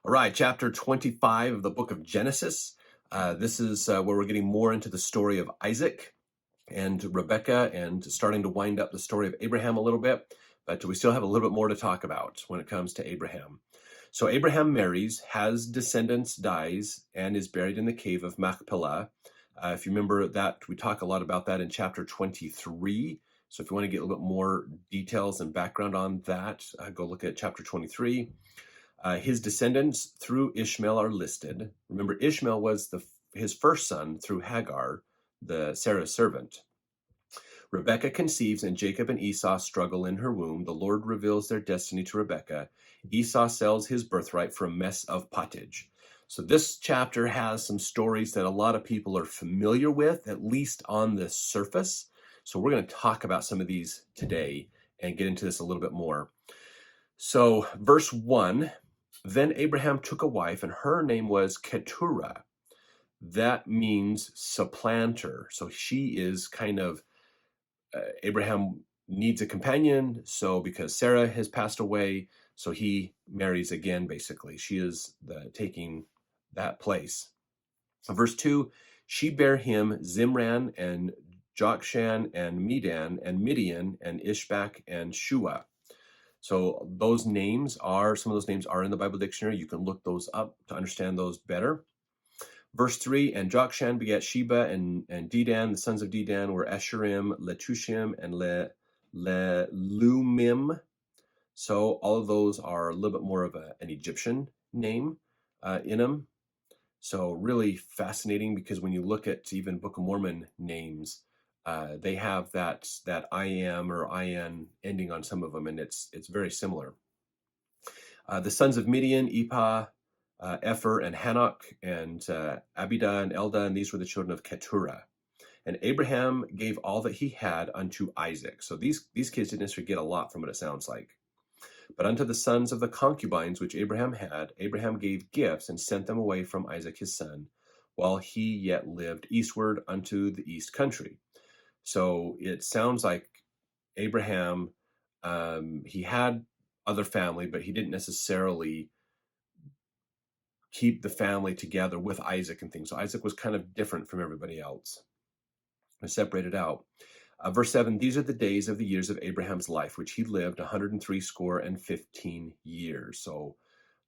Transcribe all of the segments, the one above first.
All right, chapter 25 of the book of Genesis. This is where we're getting more into the story of Isaac and Rebekah and starting to wind up the story of Abraham a little bit. But we still have a little bit more to talk about when it comes to Abraham. So Abraham marries, has descendants, dies, and is buried in the cave of Machpelah. If you remember that, we talk a lot about that in chapter 23. So if you want to get a little bit more details and background on that, go look at chapter 23. His descendants through Ishmael are listed. Remember, Ishmael was his first son through Hagar, the Sarah's servant. Rebekah conceives, and Jacob and Esau struggle in her womb. The Lord reveals their destiny to Rebekah. Esau sells his birthright for a mess of pottage. So this chapter has some stories that a lot of people are familiar with, at least on the surface. So we're going to talk about some of these today and get into this a little bit more. So verse 1, then Abraham took a wife, and her name was Keturah. That means supplanter. So she is kind of, Abraham needs a companion. So because Sarah has passed away, so he marries again, basically. She is taking that place. Verse 2, she bare him Zimran and Jokshan and Medan and Midian and Ishbak and Shua. So those names some of those names are in the Bible dictionary. You can look those up to understand those better. Verse 3, and Jokshan begat Sheba and Dedan. The sons of Dedan were Esherim, Letushim, and Lumim. So all of those are a little bit more of an Egyptian name in them. So really fascinating, because when you look at even Book of Mormon names, they have that I am or IN ending on some of them, and it's very similar. The sons of Midian, Ephah, Epher, and Hanok, and Abidah, and Eldah, and these were the children of Keturah. And Abraham gave all that he had unto Isaac. So these kids didn't necessarily get a lot from what it sounds like. But unto the sons of the concubines which Abraham had, Abraham gave gifts and sent them away from Isaac his son, while he yet lived eastward unto the east country. So it sounds like Abraham, he had other family, but he didn't necessarily keep the family together with Isaac and things. So Isaac was kind of different from everybody else, separated out. Verse 7, these are the days of the years of Abraham's life, which he lived 115 years. So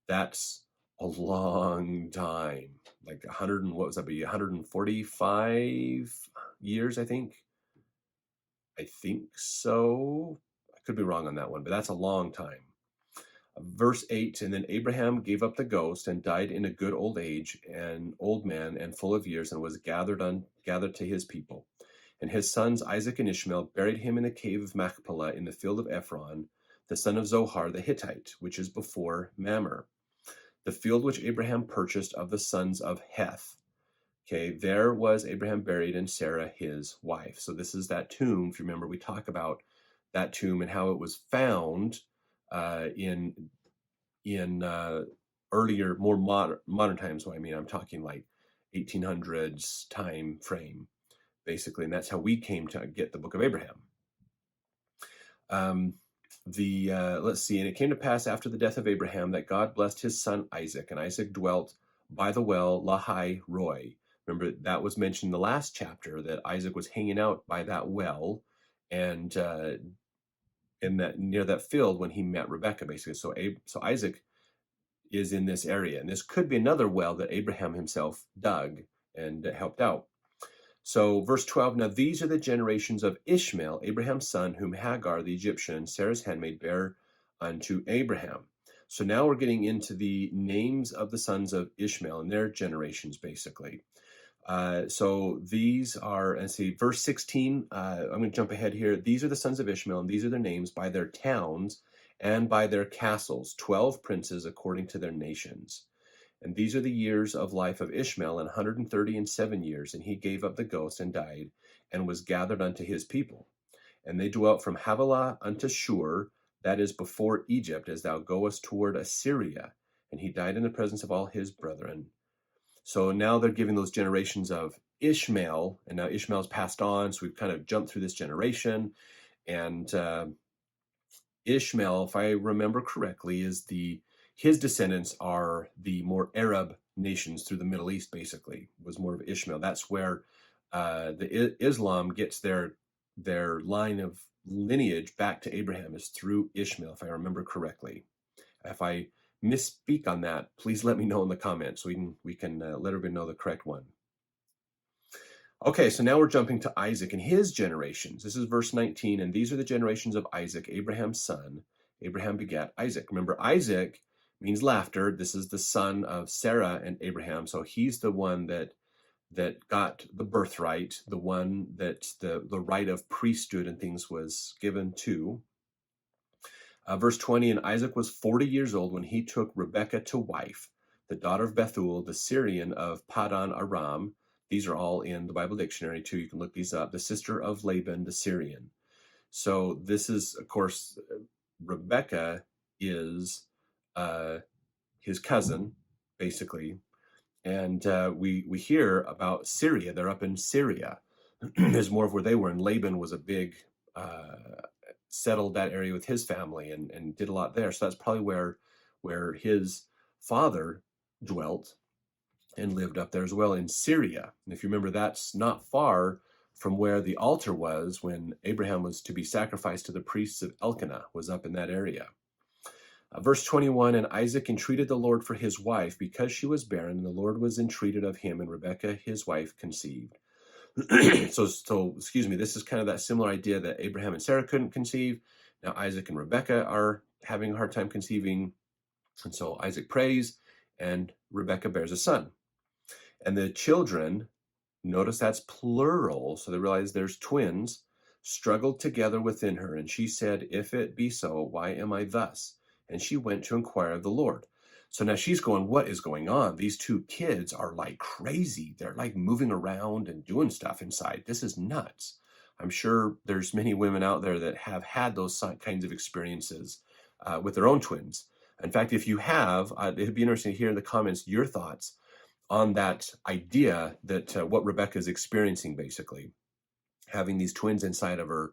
that's a long time, like 100 and what was that be, 145 years, I think so. I could be wrong on that one, but that's a long time. Verse 8, and then Abraham gave up the ghost and died in a good old age, an old man and full of years, and was gathered to his people. And his sons Isaac and Ishmael buried him in the cave of Machpelah in the field of Ephron, the son of Zohar the Hittite, which is before Mamre, the field which Abraham purchased of the sons of Heth. Okay, there was Abraham buried, and Sarah his wife. So this is that tomb. If you remember, we talk about that tomb and how it was found in earlier, more modern times. So I mean, I'm talking like 1800s time frame, basically, and that's how we came to get the book of Abraham. Let's see, and it came to pass after the death of Abraham that God blessed his son Isaac, and Isaac dwelt by the well Lahai Roi. Remember, that was mentioned in the last chapter, that Isaac was hanging out by that well, and in that near that field when he met Rebekah, basically. So Isaac is in this area, and this could be another well that Abraham himself dug and helped out. So verse 12, now these are the generations of Ishmael, Abraham's son, whom Hagar the Egyptian, Sarah's handmaid, bare unto Abraham. So now we're getting into the names of the sons of Ishmael and their generations, basically. So these are, and see, verse 16, I'm going to jump ahead here. These are the sons of Ishmael, and these are their names by their towns and by their castles, 12 princes according to their nations. And these are the years of life of Ishmael, 137 years, and he gave up the ghost and died, and was gathered unto his people. And they dwelt from Havilah unto Shur, that is before Egypt, as thou goest toward Assyria. And he died in the presence of all his brethren. So now they're giving those generations of Ishmael, and now Ishmael's passed on, so we've kind of jumped through this generation. And Ishmael, if I remember correctly, is his descendants are the more Arab nations through the Middle East, basically, was more of Ishmael. That's where Islam gets their line of lineage back to Abraham, is through Ishmael, if I remember correctly. If I misspeak on that, please let me know in the comments so we can let everybody know the correct one. Okay, so now we're jumping to Isaac and his generations. This is verse 19, and these are the generations of Isaac, Abraham's son. Abraham begat Isaac. Remember, Isaac means laughter. This is the son of Sarah and Abraham, so he's the one that got the birthright, the one that the right of priesthood and things was given to. Verse 20, and Isaac was 40 years old when he took Rebekah to wife, the daughter of Bethuel, the Syrian of Padan Aram. These are all in the Bible dictionary too. You can look these up. The sister of Laban, the Syrian. So this is, of course, Rebekah is his cousin, basically. And we hear about Syria. They're up in Syria. There's more of where they were. And Laban was a big, settled that area with his family and did a lot there. So that's probably where his father dwelt and lived up there as well, in Syria. And if you remember, that's not far from where the altar was when Abraham was to be sacrificed to the priests of Elkanah, was up in that area. Verse 21, and Isaac entreated the Lord for his wife because she was barren, and the Lord was entreated of him, and Rebekah, his wife, conceived. So excuse me, this is kind of that similar idea that Abraham and Sarah couldn't conceive. Now Isaac and Rebekah are having a hard time conceiving. And so Isaac prays, and Rebekah bears a son. And the children, notice that's plural, so they realize there's twins, struggled together within her. And she said, if it be so, why am I thus? And she went to inquire of the Lord. So now she's going, what is going on? These two kids are like crazy. They're like moving around and doing stuff inside. This is nuts. I'm sure there's many women out there that have had those kinds of experiences with their own twins. In fact, if you have, it'd be interesting to hear in the comments your thoughts on that idea that what Rebekah is experiencing, basically, having these twins inside of her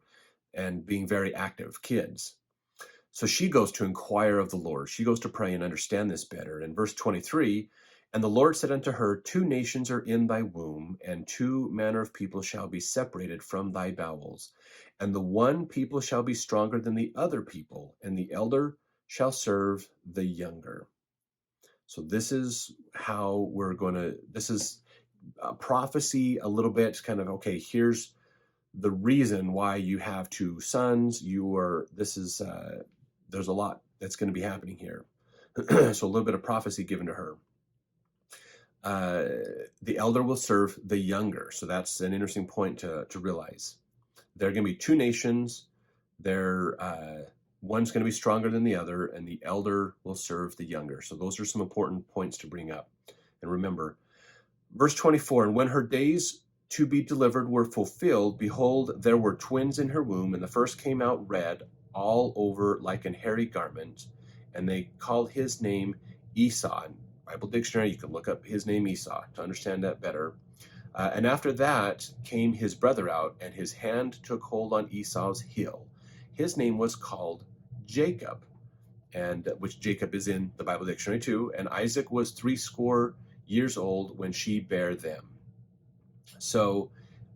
and being very active kids. So she goes to inquire of the Lord. She goes to pray and understand this better. In verse 23, and the Lord said unto her, 2 nations are in thy womb, and 2 manner of people shall be separated from thy bowels. And the one people shall be stronger than the other people, and the elder shall serve the younger. So this is how this is a prophecy a little bit, kind of, okay, here's the reason why you have 2 sons. There's a lot that's going to be happening here. So a little bit of prophecy given to her. The elder will serve the younger. So that's an interesting point to realize. There are going to be 2 nations. One's going to be stronger than the other, and the elder will serve the younger. So those are some important points to bring up. And remember, verse 24, and when her days to be delivered were fulfilled, behold, there were twins in her womb, and the first came out red all over like an hairy garment, and they called his name Esau. In Bible dictionary, you can look up his name Esau to understand that better. And after that came his brother out, and his hand took hold on Esau's heel. His name was called Jacob, and which Jacob is in the Bible dictionary too. And Isaac was 80 years old when she bare them. So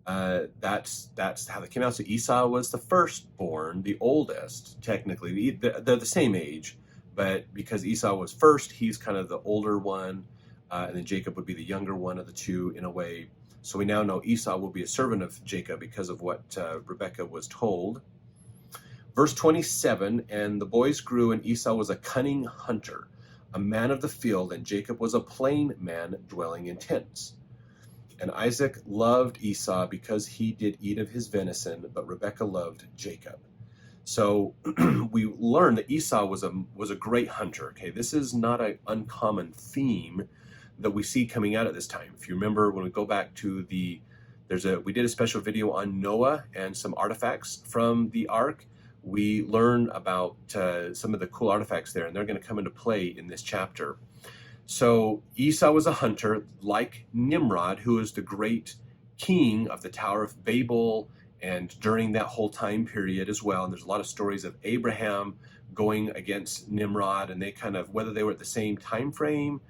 that's how they came out. So Esau was the firstborn, the oldest, technically. They're the same age, but because Esau was first, he's kind of the older one, and then Jacob would be the younger one of the 2 in a way. So we now know Esau will be a servant of Jacob because of what Rebekah was told. Verse 27, and the boys grew, and Esau was a cunning hunter, a man of the field, and Jacob was a plain man dwelling in tents. And Isaac loved Esau because he did eat of his venison, but Rebekah loved Jacob. So we learn that Esau was a great hunter. Okay, this is not an uncommon theme that we see coming out at this time. If you remember, when we go back to we did a special video on Noah and some artifacts from the ark. We learn about some of the cool artifacts there, and they're going to come into play in this chapter. So Esau was a hunter like Nimrod, who was the great king of the Tower of Babel, and during that whole time period as well. And there's a lot of stories of Abraham going against Nimrod, and they kind of, whether they were at the same time frame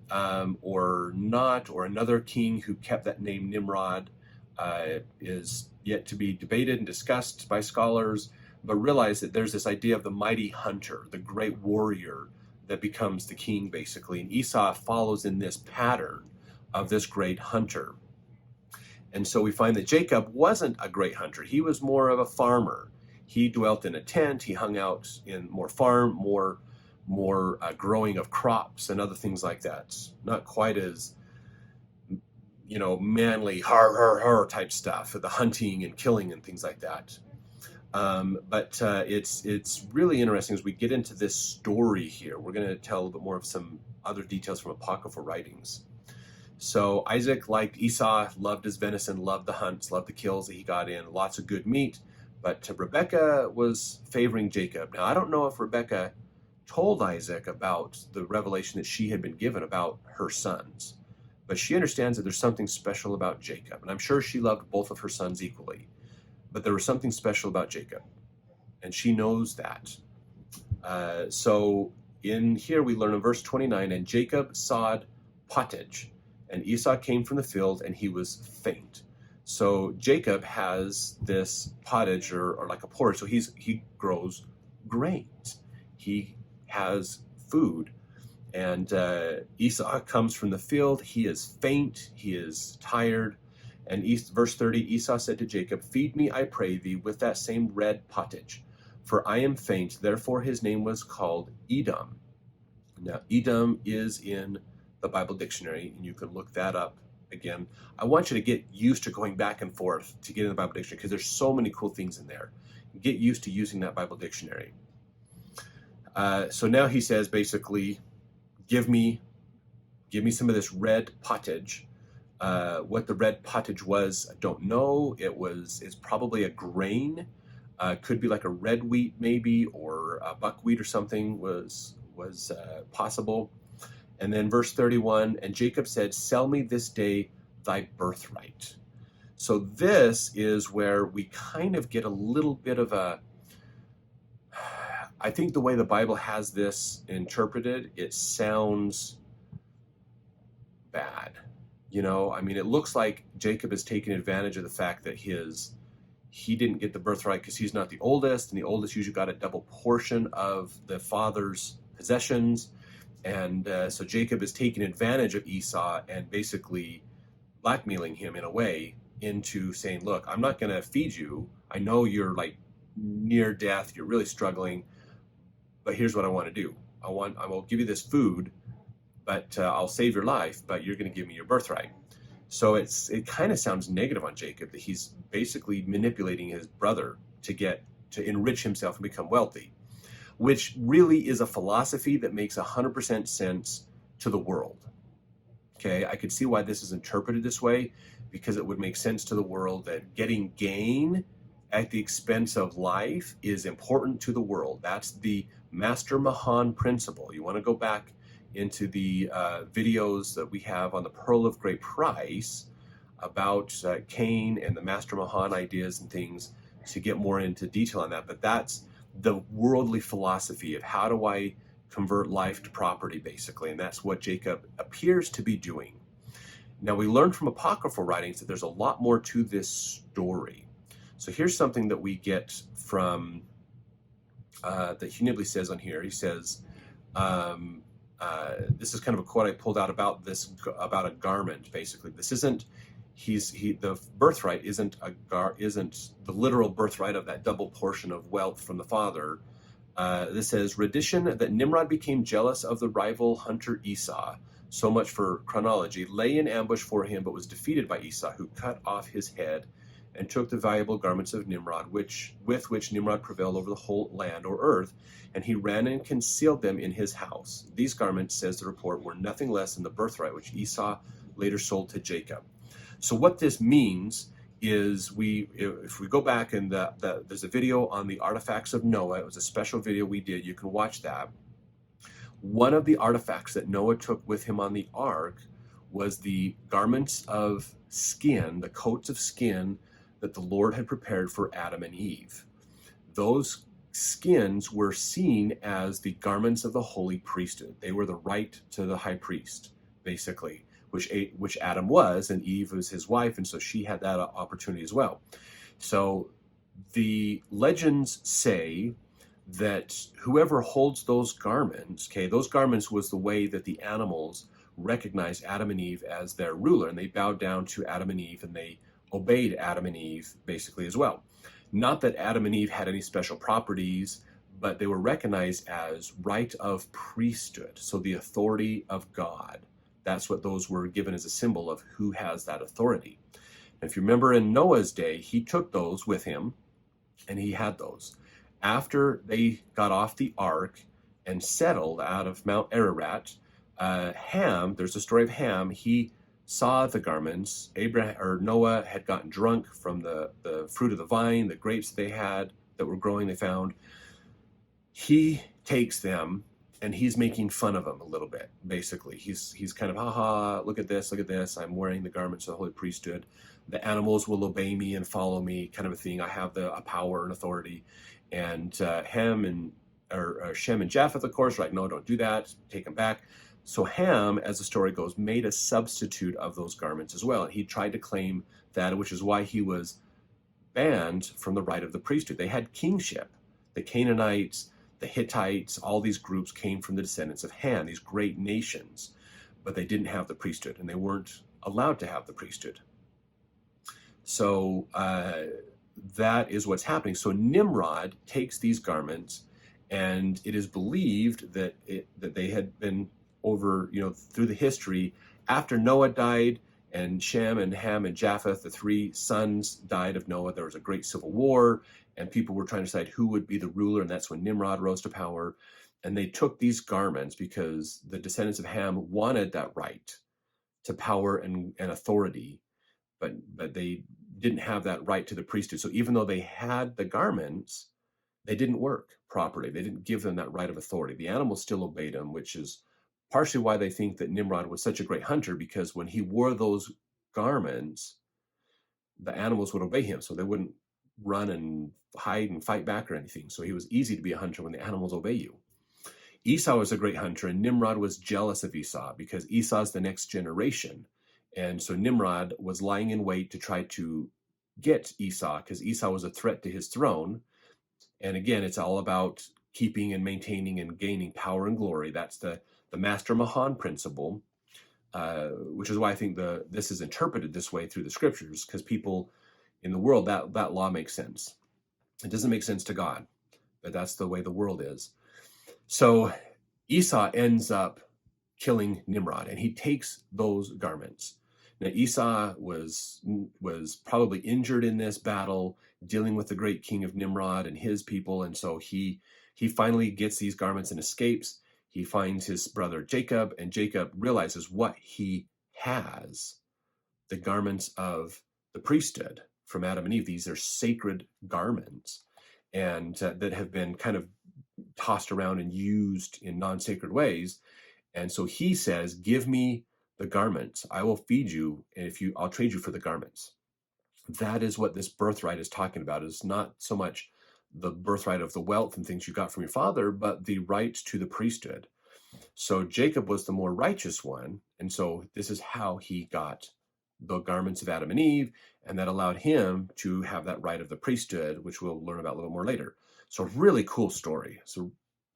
or not, or another king who kept that name Nimrod, is yet to be debated and discussed by scholars. But realize that there's this idea of the mighty hunter, the great warrior that becomes the king, basically. And Esau follows in this pattern of this great hunter. And so we find that Jacob wasn't a great hunter. He was more of a farmer. He dwelt in a tent. He hung out in more farm, more growing of crops and other things like that. Not quite as, manly, har, har, har type stuff, the hunting and killing and things like that. But it's really interesting as we get into this story here. We're going to tell a little bit more of some other details from apocryphal writings. So Isaac liked Esau, loved his venison, loved the hunts, loved the kills that he got in, lots of good meat. But Rebekah was favoring Jacob. Now, I don't know if Rebekah told Isaac about the revelation that she had been given about her sons, but she understands that there's something special about Jacob. And I'm sure she loved both of her sons equally. But there was something special about Jacob, and she knows that. So in here we learn in verse 29, and Jacob sawed pottage, and Esau came from the field, and he was faint. So Jacob has this pottage or like a porridge. So he grows grains. He has food. And Esau comes from the field. He is faint. He is tired. And verse 30, Esau said to Jacob, feed me, I pray thee, with that same red pottage, for I am faint. Therefore his name was called Edom. Now, Edom is in the Bible dictionary, and you can look that up again. I want you to get used to going back and forth to get in the Bible dictionary, because there's so many cool things in there. Get used to using that Bible dictionary. So now he says, basically, give me some of this red pottage. What the red pottage was, I don't know. It's probably a grain. Could be like a red wheat maybe, or a buckwheat or something was possible. And then verse 31, and Jacob said, sell me this day thy birthright. So this is where we kind of get a little bit of I think the way the Bible has this interpreted, it sounds bad. It looks like Jacob is taking advantage of the fact that he didn't get the birthright because he's not the oldest, and the oldest usually got a double portion of the father's possessions. And so Jacob is taking advantage of Esau and basically blackmailing him in a way into saying, look, I'm not going to feed you. I know you're like near death. You're really struggling. But here's what I want to do. I will give you this food, but I'll save your life, but you're going to give me your birthright. So it kind of sounds negative on Jacob, that he's basically manipulating his brother to enrich himself and become wealthy, which really is a philosophy that makes 100% sense to the world. Okay, I could see why this is interpreted this way, because it would make sense to the world that getting gain at the expense of life is important to the world. That's the Master Mahan principle. You want to go back into the videos that we have on the Pearl of Great Price about Cain and the Master Mahan ideas and things to get more into detail on that. But that's the worldly philosophy of how do I convert life to property, basically. And that's what Jacob appears to be doing. Now, we learn from apocryphal writings that there's a lot more to this story. So here's something that we get from, that Hunibli says on here. He says, this is kind of a quote I pulled out about a garment, basically. This isn't, the birthright isn't the literal birthright of that double portion of wealth from the father. This says, Redition that Nimrod became jealous of the rival hunter Esau, so much for chronology, lay in ambush for him, but was defeated by Esau, who cut off his head and took the valuable garments of Nimrod, with which Nimrod prevailed over the whole land or earth, and he ran and concealed them in his house. These garments, says the report, were nothing less than the birthright which Esau later sold to Jacob. So what this means is if we go back and there's a video on the artifacts of Noah. It was a special video we did. You can watch that. One of the artifacts that Noah took with him on the ark was the garments of skin, the coats of skin that the Lord had prepared for Adam and Eve. Those skins were seen as the garments of the holy priesthood. They were the right to the high priest, basically, which Adam was, and Eve was his wife, and so she had that opportunity as well. So the legends say that whoever holds those garments, okay, those garments was the way that the animals recognized Adam and Eve as their ruler, and they bowed down to Adam and Eve, and they obeyed Adam and Eve basically as well. Not that Adam and Eve had any special properties, but they were recognized as right of priesthood, so the authority of God. That's what those were given as a symbol of who has that authority. And if you remember in Noah's day, he took those with him, and he had those. After they got off the ark and settled out of Mount Ararat, Ham, there's a story of Ham, he saw the garments. Noah had gotten drunk from the fruit of the vine, the grapes they had that were growing, they found. He takes them and he's making fun of them a little bit, basically. He's kind of, haha, look at this, I'm wearing the garments of the holy priesthood. The animals will obey me and follow me, kind of a thing. I have a power and authority. And Shem and Japheth, of course, are like, no, don't do that, take them back. So Ham, as the story goes, made a substitute of those garments as well. He tried to claim that, which is why he was banned from the right of the priesthood. They had kingship. The Canaanites, the Hittites, all these groups came from the descendants of Ham, these great nations, but they didn't have the priesthood, and they weren't allowed to have the priesthood. So that is what's happening. So Nimrod takes these garments, and it is believed that they had been over, through the history, after Noah died and Shem and Ham and Japheth, the three sons, died of Noah. There was a great civil war, and people were trying to decide who would be the ruler, and that's when Nimrod rose to power. And they took these garments because the descendants of Ham wanted that right to power and authority, but they didn't have that right to the priesthood. So even though they had the garments, they didn't work properly. They didn't give them that right of authority. The animals still obeyed them, which is partially why they think that Nimrod was such a great hunter, because when he wore those garments, the animals would obey him, so they wouldn't run and hide and fight back or anything. So he was easy to be a hunter when the animals obey you. Esau was a great hunter, and Nimrod was jealous of Esau because Esau's the next generation. And so Nimrod was lying in wait to try to get Esau, because Esau was a threat to his throne. And again, it's all about keeping and maintaining and gaining power and glory. That's the Master Mahan principle, which is why I think this is interpreted this way through the scriptures, because people in the world, that law makes sense. It doesn't make sense to God, but that's the way the world is. So Esau ends up killing Nimrod, and he takes those garments. Now Esau was probably injured in this battle, dealing with the great king of Nimrod and his people, and so he finally gets these garments and escapes. He finds his brother Jacob, and Jacob realizes what he has, the garments of the priesthood from Adam and Eve. These are sacred garments, and that have been kind of tossed around and used in non-sacred ways. And so he says, give me the garments. I will feed you, and I'll trade you for the garments. That is what this birthright is talking about. Is not so much the birthright of the wealth and things you got from your father, but the right to the priesthood. So Jacob was the more righteous one, and so this is how he got the garments of Adam and Eve, and that allowed him to have that right of the priesthood, which we'll learn about a little more later. So really cool story. So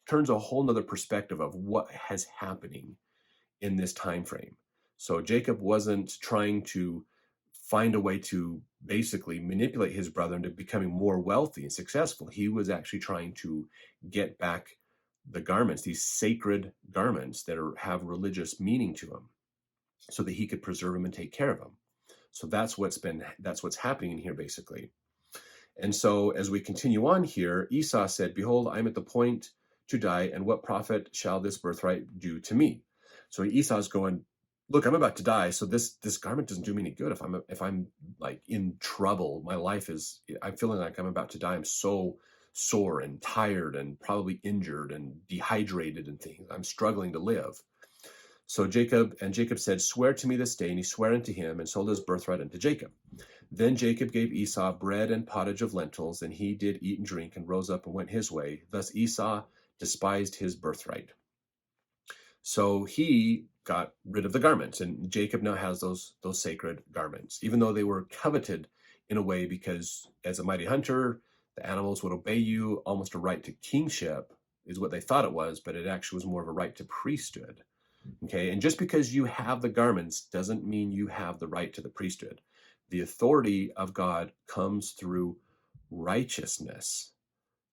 turns a whole nother perspective of what has happening in this time frame. So Jacob wasn't trying to find a way to basically manipulate his brother into becoming more wealthy and successful. He was actually trying to get back the garments, these sacred garments that have religious meaning to them, so that he could preserve them and take care of them. So that's what's happening in here, basically. And so as we continue on here, Esau said, behold, I'm at the point to die, and what profit shall this birthright do to me? So Esau's going, look, I'm about to die, so this garment doesn't do me any good. If I'm like in trouble, I'm feeling like I'm about to die. I'm so sore and tired and probably injured and dehydrated and things. I'm struggling to live. So Jacob said, "Swear to me this day." And he swore unto him, and sold his birthright unto Jacob. Then Jacob gave Esau bread and pottage of lentils, and he did eat and drink, and rose up and went his way. Thus Esau despised his birthright. So he got rid of the garments, and Jacob now has those sacred garments, even though they were coveted in a way, because as a mighty hunter, the animals would obey you. Almost a right to kingship is what they thought it was, but it actually was more of a right to priesthood. Okay, and just because you have the garments doesn't mean you have the right to the priesthood. The authority of God comes through righteousness,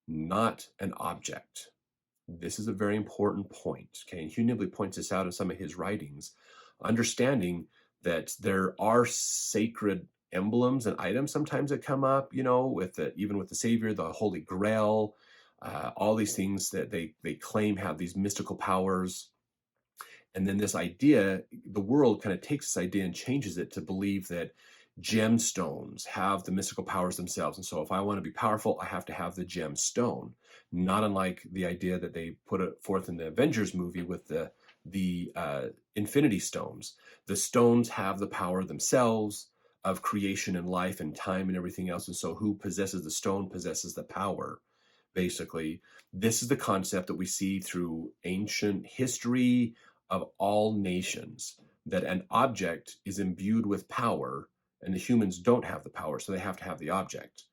not an object. This is a very important point. Okay, and Hugh Nibley points this out in some of his writings, understanding that there are sacred emblems and items sometimes that come up, even with the Savior, the Holy Grail, all these things that they claim have these mystical powers. And then this idea, the world kind of takes this idea and changes it to believe that gemstones have the mystical powers themselves. And so if I want to be powerful, I have to have the gemstone. Not unlike the idea that they put it forth in the Avengers movie with the Infinity Stones. The stones have the power themselves of creation and life and time and everything else. And so who possesses the stone possesses the power. Basically, this is the concept that we see through ancient history of all nations, that an object is imbued with power, and the humans don't have the power, so they have to have the object.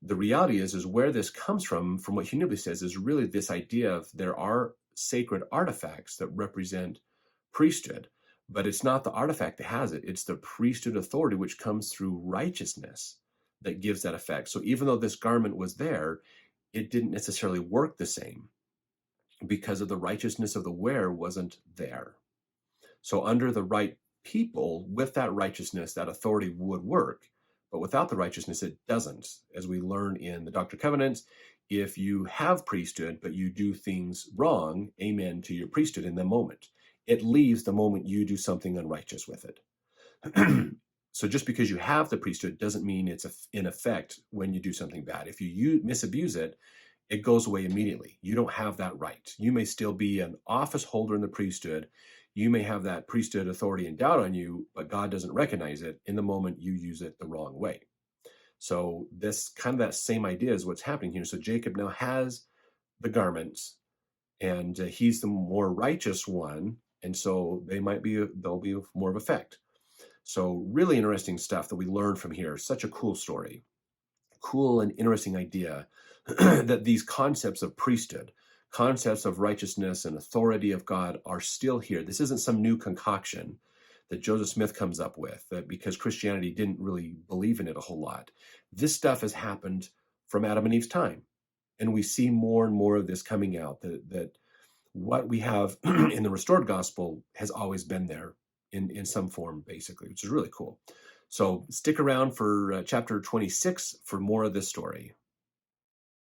The reality is where this comes from what Hugh Nibley says, is really this idea of there are sacred artifacts that represent priesthood, but it's not the artifact that has it. It's the priesthood authority, which comes through righteousness, that gives that effect. So even though this garment was there, it didn't necessarily work the same, because of the righteousness of the wearer wasn't there. So under the right people, with that righteousness, that authority would work. But without the righteousness, it doesn't. As we learn in the Doctrine and Covenants, if you have priesthood, but you do things wrong, amen to your priesthood in the moment. It leaves the moment you do something unrighteous with it. So just because you have the priesthood doesn't mean it's in effect when you do something bad. If you misabuse it, it goes away immediately. You don't have that right. You may still be an office holder in the priesthood. You may have that priesthood authority endowed on you, but God doesn't recognize it in the moment you use it the wrong way. So this kind of that same idea is what's happening here. So Jacob now has the garments, and he's the more righteous one, and so they'll be more of effect. So really interesting stuff that we learn from here. Such a cool story, cool and interesting idea that these concepts of priesthood, concepts of righteousness and authority of God are still here. This isn't some new concoction that Joseph Smith comes up with, that because Christianity didn't really believe in it a whole lot. This stuff has happened from Adam and Eve's time. And we see more and more of this coming out, that what we have in the restored gospel has always been there in some form, basically, which is really cool. So stick around for chapter 26 for more of this story.